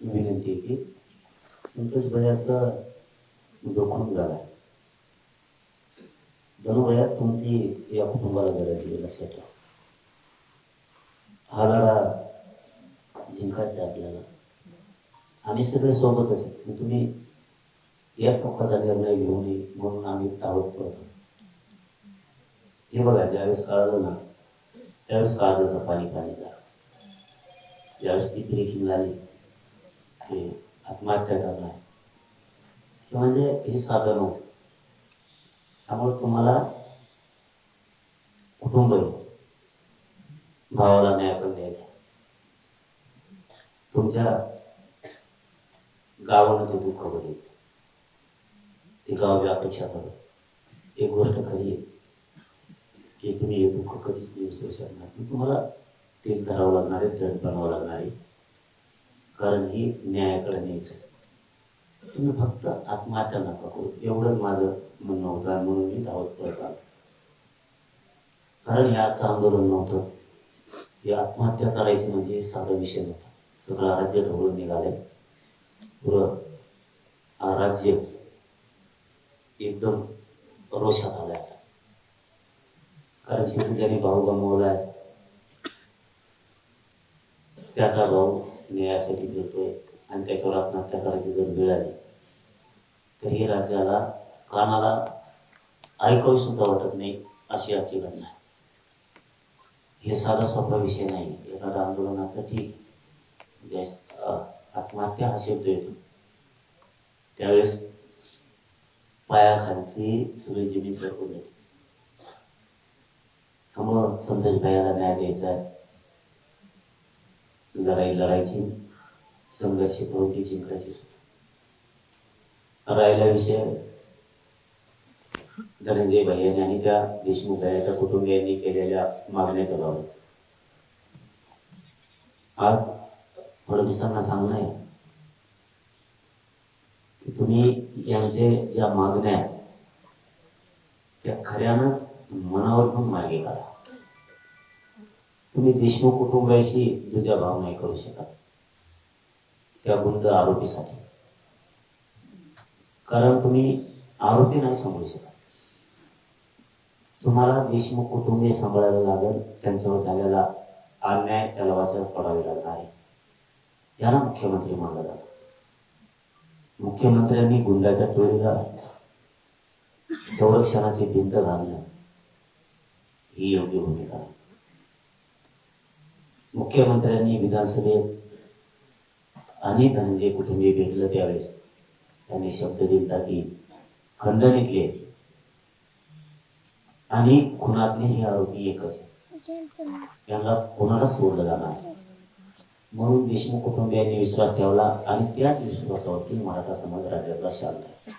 विनंती आहे की संतोष भैयाचा जो खून झाला धनु भैया तुमची या कुटुंबाला गरज आहे, लक्षात ठेवा. हा लढा जिंकायचा आपल्याला. आम्ही सगळे सोबतच आहे. तुम्ही या टोकाचा निर्णय घेऊ नये म्हणून आम्ही तावत पडतो. हे बघा, ज्यावेळेस कळालं ना त्यावेळेस काळजाचं पाणी पाणी झालं. ज्यावेळेस ती ब्रेकिंग झाली की आत्महत्या करणार म्हणजे हे साधं नव्हतं. त्यामुळे तुम्हाला कुटुंब भावाला न्याय पण द्यायचा. तुमच्या गावानं ते दुःख बघितलं, ते गाव अपेक्षा करत. एक गोष्ट खरी आहे की तुम्ही हे दुःख कधीच नाही विसरू शकणार. तुम्हाला ते धरावं लागणार आहे, दंड बनावं लागणार आहे, कारण ही न्यायाकडे न्यायचं. तुम्ही फक्त आत्महत्या नका करू, एवढंच माझं म्हणणं होतं. म्हणून मी धावत पडत आलो. कारण हे आजचं आंदोलन नव्हतं. हे आत्महत्या करायची म्हणजे साधा विषय नव्हता. सगळं राज्य ढवळून निघाले. पुरं राज्य एकदम रोषात आलंय आता. कारण शेवटी त्यांनी भाऊ गमावलाय, त्याचा भाऊ न्यायासाठी फिरतोय आणि त्याच्यावर आत्महत्या करायची जर वेळ आली तर हे राज्याला कानाला ऐकावं सुद्धा वाटत नाही, अशी आजची घटना आहे. हे साधा सोपा विषय नाही. एखादं आंदोलन असलं ठीक, आत्महत्या हा शब्द येतो त्यावेळेस पायाखालची सगळी जमीन सरकून जाते. त्यामुळं संतोष भाईला न्याय द्यायचा आहे. लढाई लढायची, संघर्ष प्रवृत्ती जिंकायची सुद्धा. राहिला विषय धनंजय भैयाने आणि त्या देशमुख भैयाच्या कुटुंबियांनी केलेल्या मागण्याच्या बाबत आज फडणवीसांना सांगणं आहे की तुम्ही यांचे ज्या मागण्या त्या खऱ्यानंच मनावर घेऊन मागे करा. तुम्ही देशमुख कुटुंबाशी दुजाभाव नाही करू शकत त्या गुंड आरोपीसाठी, कारण तुम्ही आरोपी नाही सांभाळू शकत. तुम्हाला देशमुख कुटुंबीय सांभाळायला लागेल. त्यांच्यावर झालेला अन्याय त्याला वाचायला पडावे लागणार आहे. याला मुख्यमंत्री मानलं जातं. मुख्यमंत्र्यांनी गुंडाच्या टोळीला संरक्षणाची भिंत घालणं ही योग्य भूमिका आहे. मुख्यमंत्र्यांनी विधानसभेत आणि धनंजय कुटुंबीय भेटलं त्यावेळेस त्यांनी शब्द दिला की खंडणीतले आणि खुनातले हे आरोपी एकच, त्यांना कोणाला सोडलं जाणार. म्हणून देशमुख कुटुंबियांनी विश्वास ठेवला आणि त्याच विश्वासावरती मराठा समाज राज्यातला शांत आहे.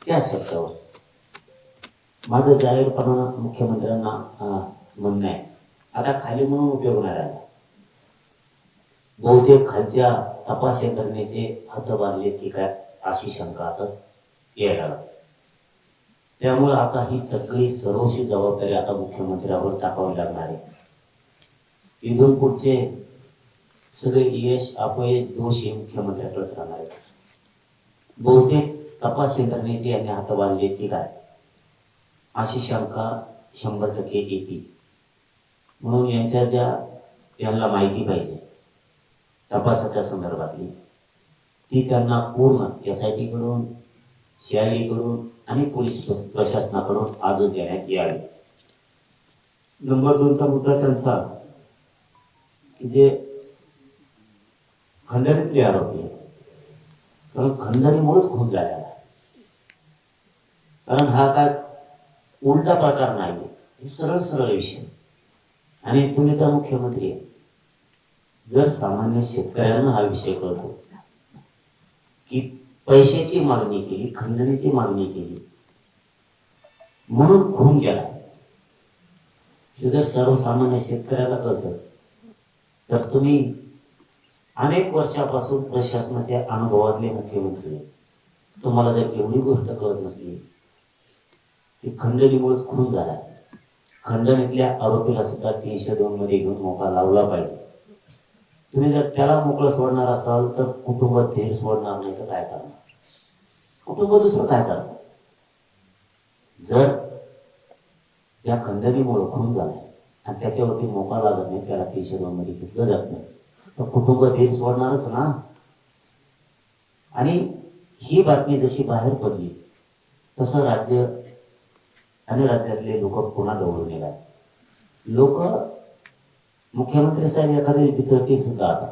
त्याच शब्दावर माझं जाहीरपणानं मुख्यमंत्र्यांना म्हणणं आहे, आता खाली म्हणून उपयोग नाही राहिला. बहुतेक खालच्या तपास यंत्रणेचे हात बांधले की काय अशी शंका आताच यायला. त्यामुळे आता ही सगळी सर्वस्वी जबाबदारी आता मुख्यमंत्र्यावर टाकावी लागणार आहे. इथून पुढचे सगळे यश अपयश दोष हे मुख्यमंत्र्याकडेच राहणार आहे. बहुतेक तपास यंत्रणेचे यांनी हात बांधले की काय अशी शंका 100% येते. म्हणून यांना माहिती पाहिजे तपासाच्या संदर्भातली, ती त्यांना पूर्ण SIT कडून, CID कडून आणि पोलीस प्रशासनाकडून आजच देण्यात यावी. नंबर 2 चा मुद्दा त्यांचा की जे खंडणीतले आरोपी आहेत, कारण खंडणीमुळेच खून झालेला आहे. कारण हा काय उलटा प्रकार नाही, हे सरळ सरळ विषय. आणि तुम्ही तर मुख्यमंत्री आहे. जर सामान्य शेतकऱ्यांना हा विषय कळतो की पैशाची मागणी केली, खंडणीची मागणी केली म्हणून खून केला, हे जर सर्वसामान्य शेतकऱ्याला कळतं तर तुम्ही अनेक वर्षापासून प्रशासनाच्या अनुभवातले मुख्यमंत्री, तुम्हाला जर एवढी गोष्ट कळत नसली की खंडणीमुळेच खून झाला, खंडणीतल्या आरोपीला सुद्धा 302 मध्ये घेऊन मोका लावला पाहिजे. तुम्ही जर त्याला मोकळं सोडणार असाल तर कुटुंब धीर सोडणार नाही तर काय करणार? कुटुंब दुसरं काय करणार? जर ज्या खंडणीमुळे खून झालाय आणि त्याच्यावरती मोका लागत नाही, त्याला 302 मध्ये घेतलं जात नाही, तर कुटुंब धीर सोडणारच ना. आणि ही बातमी जशी बाहेर पडली तसं राज्य आणि राज्यातले लोक पुन्हा दौडून येतात. लोक मुख्यमंत्री साहेब एखादे विद्यार्थी सुद्धा आता,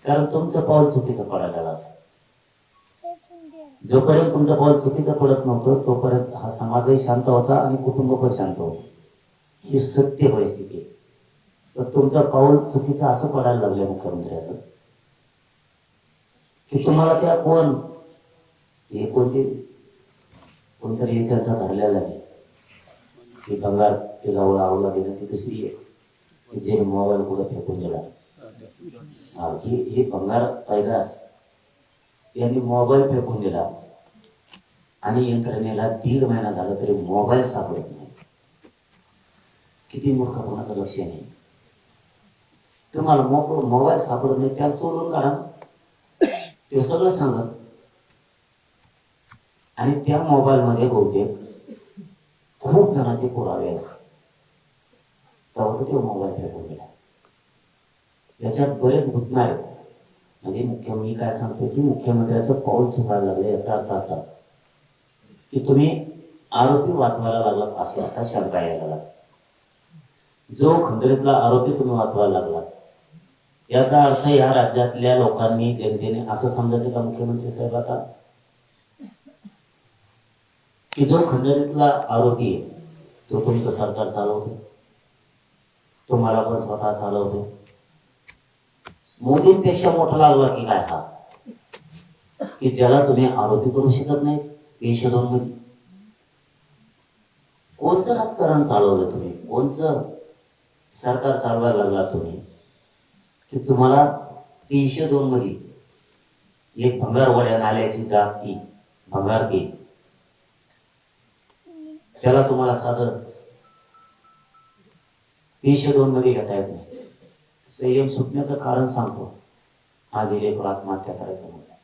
कारण तुमचं पाऊल चुकीचं पडायला लागलं. जोपर्यंत तुमचं पाऊल चुकीचं पडत नव्हतं तोपर्यंत हा समाजही शांत होता आणि कुटुंब पण शांत होत. ही सत्य परिस्थिती आहे. तर तुमचं पाऊल चुकीचं असं पडायला लागलं मुख्यमंत्र्याचं की तुम्हाला त्या हे कोणतरी त्यांचा धरलेला आहे की बंगार पिलावला आवला गेलं. ती दुसरी आहे की जे मोबाईल पुढे फेकून गेला. ही बंगार पैदास यांनी मोबाईल फेकून दिला आणि यंत्रणेला 1.5 महिना झाला तरी मोबाईल सापडत नाही. किती मूर्खपणाचं लक्ष नाही. तुम्हाला मोबाईल सापडत नाही त्याला सोडून काढा, ते सगळं सांगत. आणि त्या मोबाईल मध्ये बहुतेक खूप जणांचे पुरावे आहेत. तेव्हा तो मोबाईल फेकून गेला. याच्यात बरेच घुटणार आहेत. म्हणजे मी काय सांगतो की मुख्यमंत्र्याचं पाऊल चुकायला लागलं. याचा अर्थ असा की तुम्ही आरोपी वाचवायला लागला अशी आता शंका यायला लागली. जो खंडणीतला आरोपी तुम्ही वाचवायला लागला याचा अर्थ या राज्यातल्या लोकांनी जनतेने असं समजायचं का मुख्यमंत्री साहेब आता की जो खंडणीतला आरोपी आहे तो तुमचं सरकार चालवतो, तुम्हाला पण स्वतः चालवतो. मोदींपेक्षा मोठा लागला की काय हा की ज्याला तुम्ही आरोपी करू शकत नाही 302 मध्ये? कोणचं राजकारण चालवलं तुम्ही? कोणचं सरकार चालवायला लागला तुम्ही की तुम्हाला 302 मध्ये एक भंगारवाड्या नाल्याची जात ती भंगारकी, त्याला तुम्हाला साधं 302 मध्ये घेता येत नाही. संयम सुटण्याचं कारण सांगतो. आज एक आत्महत्या करायचं म्हणतात.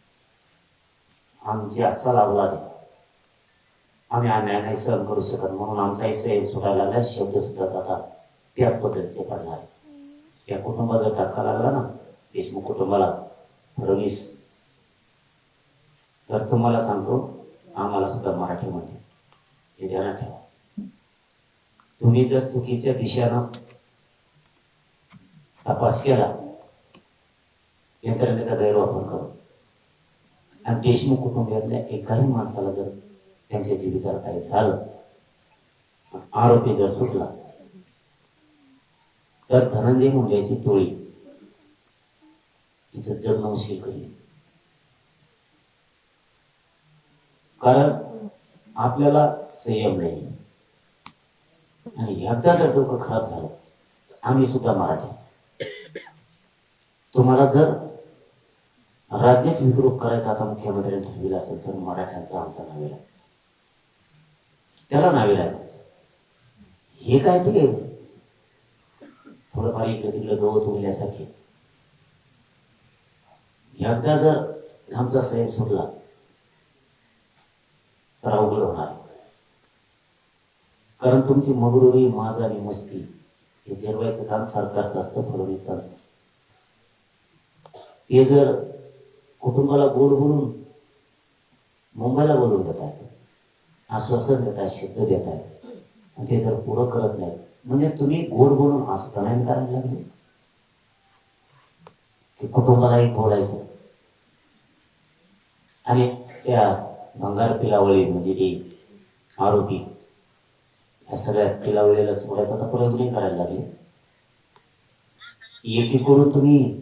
आमची अस्सा लाभला नाही, आम्ही अन्याय नाही सहन करू शकत म्हणून आमचाही संयम सुटायला लागला. शब्द सुद्धा आता त्याच पद्धतीचे पडणार आहे. या कुटुंबाचा धक्का लागला ना, देशमुख कुटुंबाला, फडणवीस, तर तुम्हाला सांगतो आम्हाला सुद्धा मराठीमध्ये हे ध्यानात ठेवा. तुम्ही जर चुकीच्या दिशेनं तपास केला, यंत्रणेचा गैरवापर करून, आणि देशमुख कुटुंबातल्या एकाही माणसाला जर त्यांच्या जीविताला काही झालं, आरोपी जर सुटला, तर धनंजय मुंडेची टोळी तिचं जगणं मुश्किल करेल. कारण आपल्याला संयम नाही. आणि एकदा जर डोकं खराब झालं, आम्ही सुद्धा मराठी, तुम्हाला जर राज्याची विद्रोह करायचा आता मुख्यमंत्र्यांनी ठरविला असेल तर मराठ्यांचा आमचा नावेला, त्याला नावेला हे काय ते थोडंफार इकडे तिकडे गवत उरल्यासारखे. एकदा जर आमचा संयम सुटला तर अवघड होणार. कारण तुमची मगरुरी, माज आणि मस्ती हे जिरवायचं काम सरकारचं असतं, फडणवीसांचं असतं. ते जर कुटुंबाला गोड बोलून मुंबईला बोलून देत आहेत, आश्वासन देत आहेत, शब्द देत आहेत, आणि ते जर पुरं करत नाही, म्हणजे तुम्ही गोड बोलून असं करायला लागले की कुटुंबाला एक बोलायचं. आणि त्या भंगार पिलावळी म्हणजे ती आरोपी, या सगळ्या पिलावळीला सोडायचा तर प्रयत्न करायला लागले. एकीकडून तुम्ही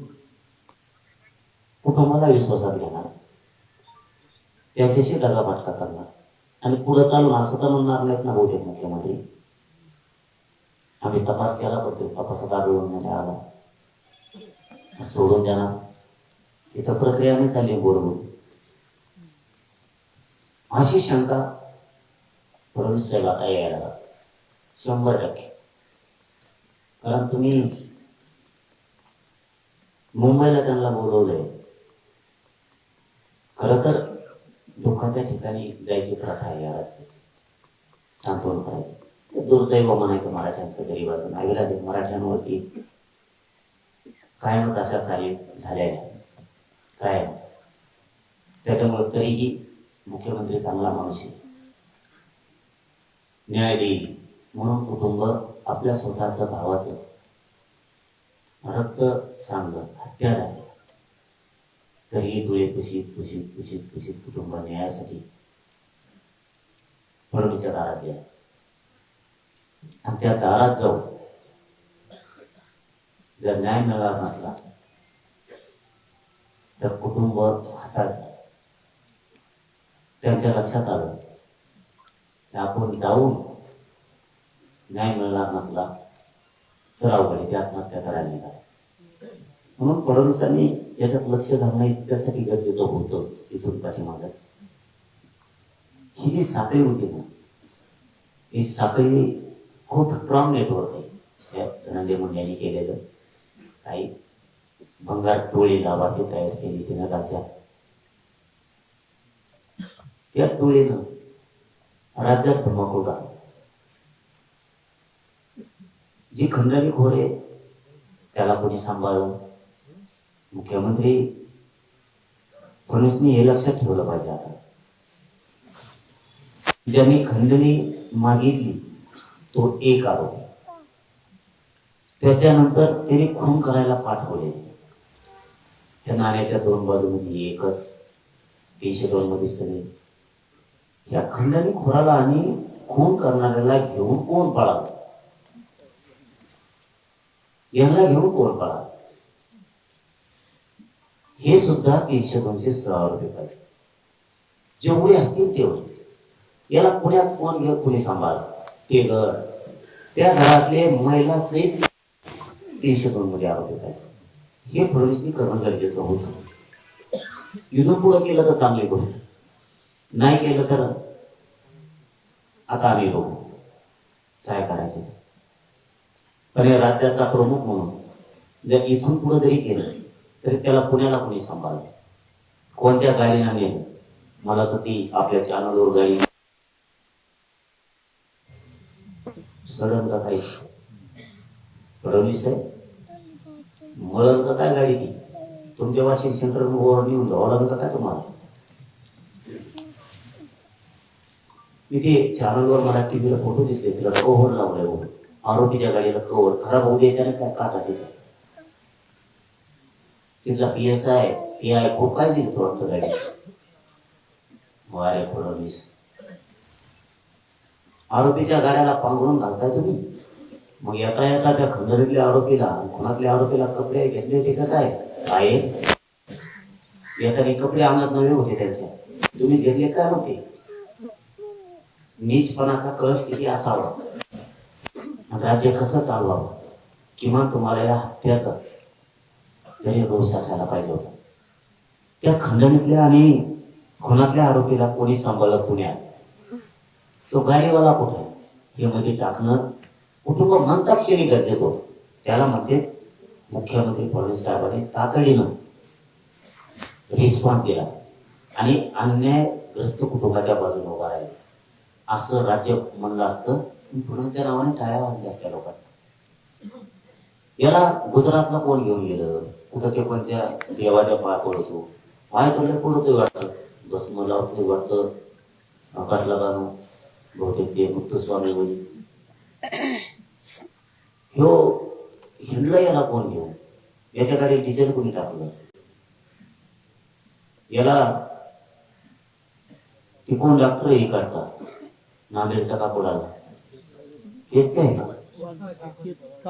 कुटुंबाला विश्वासात घेणार, त्याच्याशी दगाफटका करणार, आणि पुढे चालून असं तर म्हणणार नाहीत ना बहुतेक मुख्यमंत्री आम्ही तपास केला पण तो तपासात आढळून नाही आला, सोडून देणार. इथं प्रक्रिया नाही चालली बरोबर, अशी शंका फडणवीस साहेब आता यायला 100%. कारण तुम्ही मुंबईला त्यांना बोलवलंय. खरं तर दुःखाच्या ठिकाणी जायची प्रथा आहे या राज्याची, सांत्वन करायची. ते दुर्दैव म्हणायचं मराठ्यांचं, गरीबाचं. नावीलाज मराठ्यांवरती कायमच अशा चाली झाल्या काय. त्याच्यामुळे तरीही मुख्यमंत्री चांगला माणूस आहे, न्याय देईल म्हणून कुटुंब आपल्या स्वतःच्या भावाचं रक्त सांगलं, हत्या झाली, तरीही डोळे पुशीत पुशीत पुशीत पुशीत कुटुंब न्यायासाठी फडणवीसच्या दारात गेला. आणि त्या दारात जाऊन जर न्याय मिळणार नसला तर कुटुंब हातात. त्यांच्या लक्षात आलं आपण जाऊन न्याय मिळणार नसला तर अवघड ते आत्महत्या करायला निघाले. म्हणून फडणवीसांनी याच्यात लक्ष घालणं इतक्यासाठी गरजेचं होतं. इथून पाठीमागच ही जी साखळी होती ना, ही साखळी खूप स्ट्रॉंग नेटवर्क आहे. धनंजय मुंडेंनी केलेलं काही भंगार टोळी लाभार्थी तयार केली तिनं राज्यात. त्या टोळीनं राज्यात धुमाकूळ घातला. जी खंडणी खोर आहे त्याला कोणी सांभाळलं. मुख्यमंत्री फडणवीसनी हे लक्षात ठेवलं पाहिजे. आता ज्यांनी खंडणी मागितली तो एक आरोपी, त्याच्यानंतर त्याने खून करायला पाठवले. त्या नाण्याच्या दोन बाजूमध्ये एकच, 302 मध्ये सगळे. या खंडणी खोराला आणि खून करणाऱ्याला घेऊन कोण पळाला, यांना घेऊन कोण पळाला, हे सुद्धा 302 आरोपी पाहिजे. जेवढे असतील तेवढे. याला पुण्यात कोण घेऊन कुणी सांभाळ, ते घर, त्या घरातले महिला सहित 302 मध्ये आरोपी पाहिजे. हे फडणवीसनी करणं गरजेचं होतं. युद्ध पुढं केलं तर चांगली गोष्ट, नाही केलं तर आता आम्ही बघू काय करायचं. पण या राज्याचा प्रमुख म्हणून जर इथून पुढे जरी केलं तरी त्याला पुण्याला कोणी सांभाळलं, कोणत्या गाडीनं नेलं. मला तर ती आपल्या चॅनलवर गाडी सडन का काही फडणवीस आहे, मळण का काय गाडी ती तुमच्या वाशिंग सेंटर वर नेऊन जावं लागेल का काय तुम्हाला. मी ते चॅनलवर मला टीव्हीला फोटो दिसले, तिला कव्हर लावलंय. आरोपीच्या गाडीला कव्हर खराब होऊ द्यायचा नाही काय, का टाकायचं. तिथला PSI PI खूप काय दिलं वाटतं गाडी. वारे फडणवीस, आरोपीच्या गाड्याला पांघरून घालताय तुम्ही. मग येता येता त्या खंडणीतल्या आरोपीला, खुनातल्या आरोपीला कपडे घेतले होते का काय आहे. येताना कपडे अंगात नवे होते त्यांच्या, तुम्ही घेतले काय होते. नीचपणाचा कळस किती असावा, राज्य कसं चालवावं, किमान तुम्हाला या हत्याचा तरी रोष असायला पाहिजे होता. त्या खंडणीतल्या आणि खुनातल्या आरोपीला कोणी सांभाळलं पुण्यात, तो गाडीवाला कुठे आहे हे मध्ये टाकणं कुटुंब म्हणताक्षणी गरजेचं होतं. त्याला म्हणते मुख्यमंत्री फडणवीस साहेबांनी तातडीनं रिस्पॉन्स दिला आणि अन्यायग्रस्त कुटुंबाच्या बाजूने उभा राहिला. असं राज्य म्हणलं असतं, फडणवीसच्या नावाने टाळ्या वाजल्या असत्या लोकांना. याला गुजरातला कोण घेऊन गेलं, कुठं ते कोणत्या देवाच्या पाय पडतो, पाय पडले पडतोय वाटतं, बस मला वाटतं काटला गाणं बहुतेक ते मुक्तस्वामी होईल. ह्यो हिंडला याला कोण घेऊन, याच्या गाडी डिझेल कोणी टाकलं, याला ती कोण डॉक्टर हे करता नांदेडचा का पुढाला हेच आहे ना,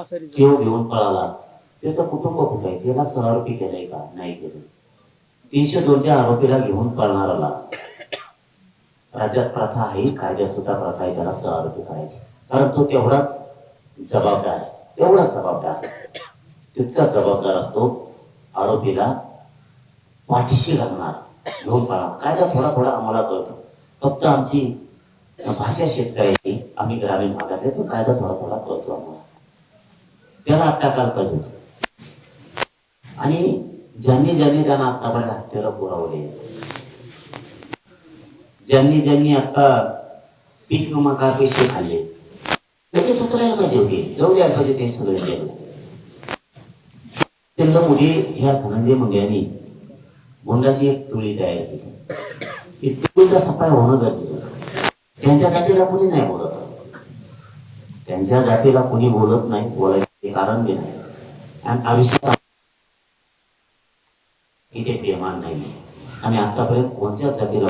तो घेऊन पळाला. त्याचं कुटुंब कुठं आहे, त्याला सहआरोपी केलंय का नाही केलं. 302च्या आरोपीला घेऊन पळणाराला राज्यात प्रथा आहे, कायद्यात सुद्धा प्रथा आहे त्याला सहआरोपी करायची. कारण तो तेवढाच जबाबदार आहे, तेवढाच जबाबदार, तितका जबाबदार असतो आरोपीला पाठीशी घालणार, घेऊन पळा. कायदा थोडा थोडा आम्हाला कळतो, फक्त आमची भाषा शेतकऱ्याची, आम्ही ग्रामीण भागात आहे, तो कायदा थोडा थोडा कळतो आम्हाला. त्याला टाकायला पाहिजे. आणि ज्यांनी ज्यांनी त्यांना आतापर्यंत हत्यारं पुरवले, ज्यांनी ज्यांनी आता पीक विमा का पैसे खाल्ले, त्याचे सुचरायला पाहिजे होते, जाऊ द्यायला पाहिजे ते सगळे केलं. त्यांना पुढे ह्या धनंजय मुंडेंनी गुंडाची एक टोळी तयार केली. टोळीचा सफाई होणं गरजेचं. त्यांच्या जातीला कोणी नाही बोलत, त्यांच्या जातीला कोणी बोलत नाही, बोलायचे कारण बी नाही. आणि आयुष्यात इथे बेमान नाही. आणि आतापर्यंत कोणत्याच जातीला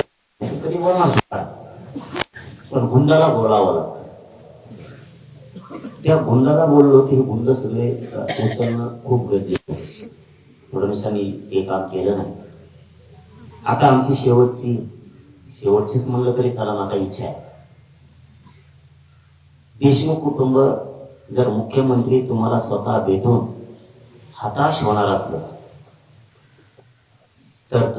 कधी बोलणार सुद्धा, पण गुंडाला बोलावं लागतं. त्या गुंडाला बोललो की गुंड सगळे उचलणं खूप गरजेचं आहे. फडणवीसांनी ते काम केलं नाही. आता आमची शेवटचीच म्हणलं तरी चला आता इच्छा आहे, देशमुख कुटुंब जर मुख्यमंत्री तुम्हाला स्वतः भेटून हताश होणार असलं तर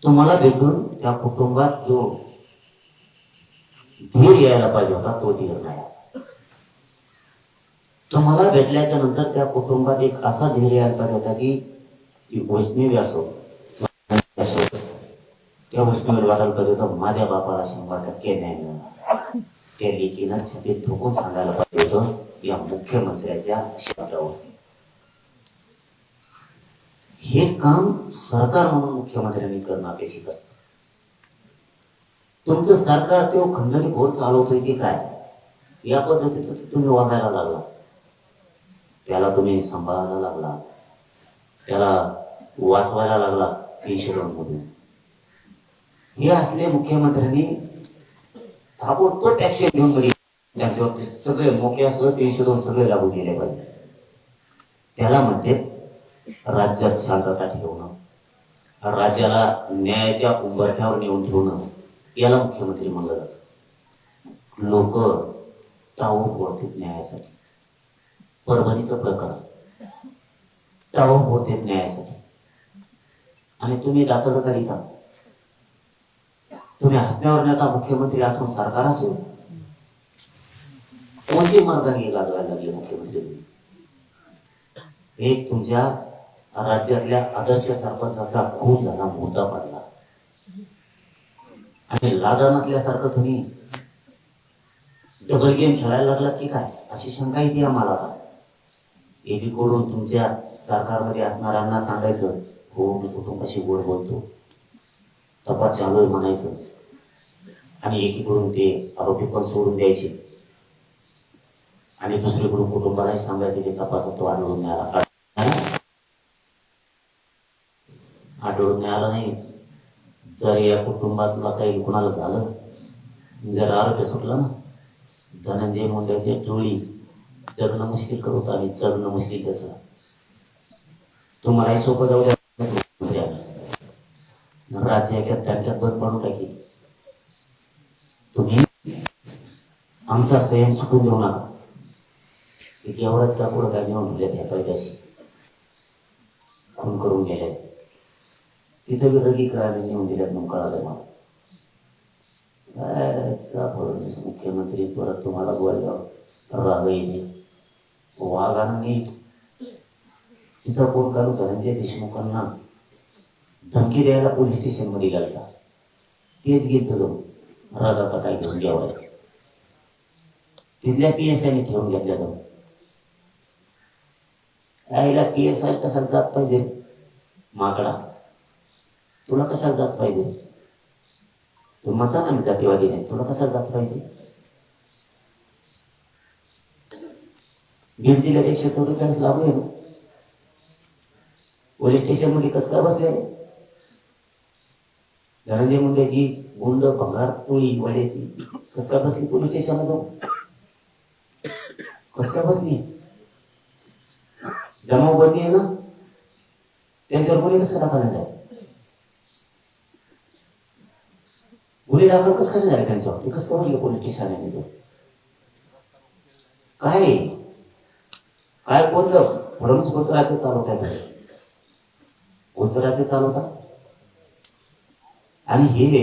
तुम्हाला भेटून त्या कुटुंबात जो धीर यायला पाहिजे होता तो धीर नाही. तुम्हाला भेटल्याच्या नंतर त्या कुटुंबात एक असा धीर यायला पाहिजे होता की ती वैष्णवी असो, त्या वैष्णवीला वाटायला पाहिजे होतं माझ्या बापाला 100% न्याय मिळणार. त्या लेकीनं ते ठोकून सांगायला पाहिजे होतं या मुख्यमंत्र्याच्या शब्दावर. हे काम सरकार म्हणून मुख्यमंत्र्यांनी करणं अपेक्षित असतं. तुमचं सरकार तो खंडणी घोर चालवतोय की काय या पद्धतीत तुम्ही वागायला लागला, त्याला तुम्ही सांभाळायला लागला, त्याला वाचवायला लागला 302 मधून. हे असले मुख्यमंत्र्यांनी ताबडतोब ऍक्शन घेऊन त्यांच्यावरती सगळे मोक्यासह 302 सगळे लागू केले पाहिजे. त्याला म्हणते राज्यात शांतता ठेवणं, राज्याला न्यायाच्या उंबरठ्यावर नेऊन ठेवणं, याला मुख्यमंत्री म्हणलं जातं. लोक टाळू फोडतात न्यायासाठी. परभणीचं प्रकरण टाळू फोडतात न्यायासाठी आणि तुम्ही दाखल करीता. तुम्ही हसण्यावर नका, मुख्यमंत्री असून सरकार असून कोणची मर्दानी गाजवायला लागली मुख्यमंत्री. एक तुमच्या राज्यातल्या आदर्श सरपंचाचा खून झाला, मुद्दा पडला आणि लागा नसल्यासारखं तुम्ही डबल गेम खेळायला लागलात की काय अशी शंका येते आम्हाला. का एकीकडून तुमच्या सरकारमध्ये असणाऱ्यांना सांगायचं हो मी कुटुंबाशी गोड बोलतो, तपास चालू आहे म्हणायचं, आणि एकीकडून ते आरोपी पण सोडून द्यायचे, आणि दुसरीकडून कुटुंबालाही सांगायचं की तपासात तो आढळून आला नाही. जर या कुटुंबातला काही कुणाला झालं, जर आरोग्य सुटलं ना, धनंजय मुंडेची टोळी जगणं मुश्किल करू आम्ही, जगणं मुश्किल त्याचं. तुम्हालाही सोपं जाऊ द्या, राज्य एका त्यांच्यात बंद पडून टाकी. तुम्ही आमचा संयम सुटून देऊ नका. एवढ्यात का पुढं काय घेऊन दिले त्या पैदाशी खून करून गेले, तिथे विरोधी करायला नेऊन दिल्यात मग कळालं मला. मुख्यमंत्री परत तुम्हाला बोलल्यावर राग येते. वाघांनी तिथं कोण काढू धनंजय देशमुखांना धमकी द्यायला पोलीस स्टेशन मध्ये गेलता, तेच घेत रागाचा काय घेऊन घ्यावा. तिथल्या PSI ठेवून घेतल्या जाऊन. आईला PSI कसा जात पाहिजे माकडा, तुला कसा जात पाहिजे? तू म्हणता ना जातीवादी नाही, तुला कसा जात पाहिजे? बीड जिल्ह्यात 144 लागू आहे ना, पोलीस स्टेशन मध्ये कसं काय बसले? धनंजय मुंडेची गुंड भंगार टोळी वाड्याची कसं काय बसली पोलीस स्टेशनला जाऊन? कसं काय बसली? जमावबंदी आहे ना, त्यांच्यावर गुन्हे कसं दाखल नाही? गुन्हे दाखल कसं काय झाले त्यांच्यावर? ते कसं म्हणलं पोलीस स्टेशनने? काय काय कोणचं फडणवीस कोणतं राज्य चालवत आहे? कोणतं राज्य चालवता? आणि हे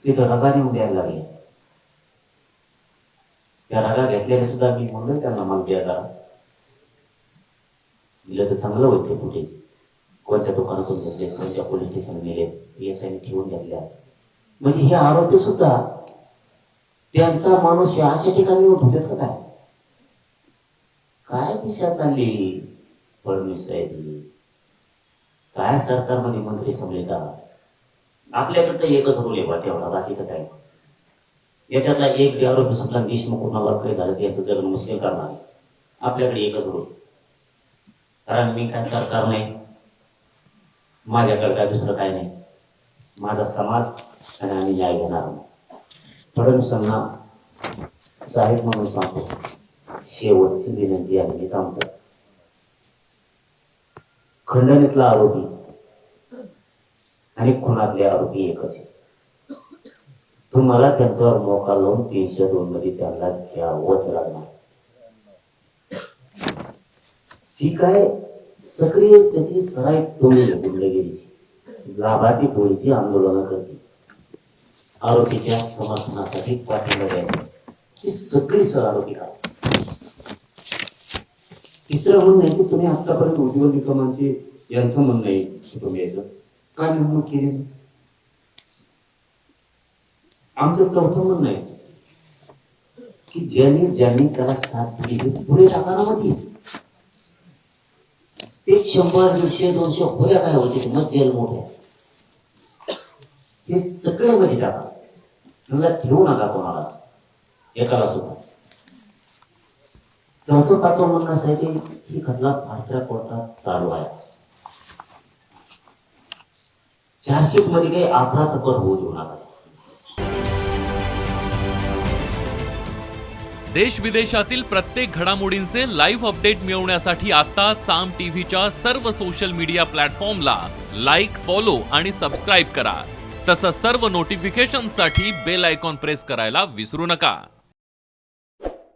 तिथं रगाने द्यायला लागले. त्या रागा घेतल्याने सुद्धा मी म्हणून त्यांना मागणी जरा दिलं तर चांगलं होईल ते फुटेज. कोणत्या दुकानातून घेतले, कोणत्या पोलीस स्टेशन नेले, PSI ठेवून घेतल्या. म्हणजे हे आरोपी सुद्धा त्यांचा माणूस या अशा ठिकाणी होतात का? काय दिशा चालली फडणवीस साहेब? काय सरकारमध्ये मंत्री समजतात? आपल्याकडे एकच रोल आहे बा तेवढा, बाकी तर काय. याच्यातला एक आरोपी सुद्धा देशमुख कुणाला काही झालं याचं जगणं मुश्किल करणार. आपल्याकडे एकच रोल, कारण मी काय सरकार नाही, माझ्याकडे काय दुसरं काय नाही, माझा समाज आणि आम्ही न्याय घेणार. फडणवीसांना साहेब म्हणून सांगतो, शेवटची विनंती आहे, मी थांबतो. खंडणीतला आरोपी आणि खुनातले आरोपी एकच आहे. तुम्हाला त्यांच्यावर मोका लावून 302 मध्ये त्यांना घ्यावंच लागणार. जी काय सक्रिय त्याची सराई टोळी गुंडगिरीची, लाभार्थी टोळीची आंदोलनं करते, आरोपीच्या समर्थनासाठी पाठिंबा द्यायचा, ही सगळी आरोपी करा. तिसरं म्हणणं आहे की तुम्ही आतापर्यंत उज्ज्वल निकमांची यांचं म्हणणं आहे की तुम्ही याचं काय नेमणूक केली. आमचं चौथं म्हणणं आहे की ज्यांनी त्याला साथ दिली पुढे टाकारामध्ये ते 100, 150, 200 होत्या काय होते मग जेल मोठ्या, हे सगळे मध्ये टाका. त्यांना ठेवू नका कोणाला, एकाला सुद्धा. चौथं पाचवं म्हणणं असं आहे की ही खटला भारतीय कोर्टात चालू आहे. चार्जशीट मध्ये काही अपराधपर होऊ देऊ नका. देश विदेशातील प्रत्येक घडामोडींचे लाईव्ह अपडेट मिळवण्यासाठी आता साम टीव्हीच्या सर्व सोशल मीडिया प्लॅटफॉर्मला लाईक, फॉलो आणि सबस्क्राईब करा. तसंच सर्व नोटिफिकेशनसाठी बेल आयकॉन प्रेस करायला विसरू नका.